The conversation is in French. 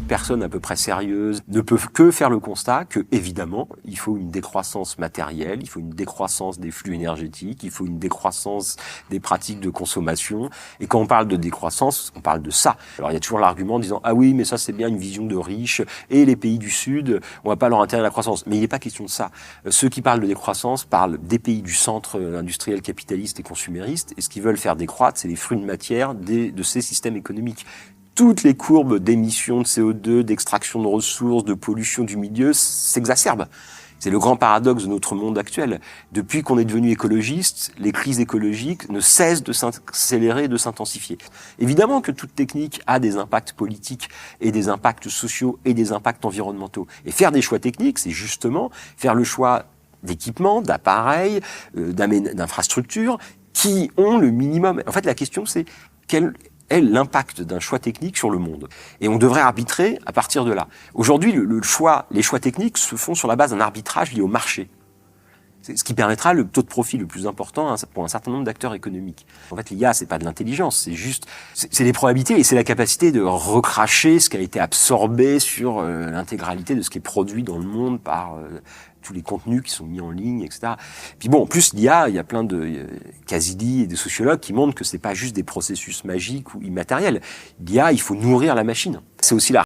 personne à peu près sérieuse ne peut que faire le constat que, évidemment, il faut une décroissance matérielle, il faut une décroissance des flux énergétiques, il faut une décroissance des pratiques de consommation. Et quand on parle de décroissance, on parle de ça. Alors il y a toujours l'argument en disant « Ah oui, mais ça c'est bien une vision de riches, et les pays du Sud, on va pas leur intéresser à la croissance. » Mais il n'est pas question de ça. Ceux qui parlent de décroissance parlent des pays du centre industriel, capitaliste et consumériste, et ce qu'ils veulent faire décroître, c'est les fruits de matière de ces systèmes économiques. Toutes les courbes d'émissions de CO2, d'extraction de ressources, de pollution du milieu s'exacerbent. C'est le grand paradoxe de notre monde actuel. Depuis qu'on est devenu écologiste, les crises écologiques ne cessent de s'accélérer et de s'intensifier. Évidemment que toute technique a des impacts politiques et des impacts sociaux et des impacts environnementaux. Et faire des choix techniques, c'est justement faire le choix d'équipements, d'appareils, d'infrastructures qui ont le minimum. En fait, la question, c'est quel est l'impact d'un choix technique sur le monde. Et on devrait arbitrer à partir de là. Aujourd'hui, les choix techniques se font sur la base d'un arbitrage lié au marché. C'est ce qui permettra le taux de profit le plus important pour un certain nombre d'acteurs économiques. En fait, l'IA, c'est pas de l'intelligence, c'est des probabilités et c'est la capacité de recracher ce qui a été absorbé sur l'intégralité de ce qui est produit dans le monde par tous les contenus qui sont mis en ligne, etc. Puis bon, en plus, l'IA, il y a plein de Kazili et des sociologues qui montrent que c'est pas juste des processus magiques ou immatériels. L'IA, il faut nourrir la machine. C'est aussi la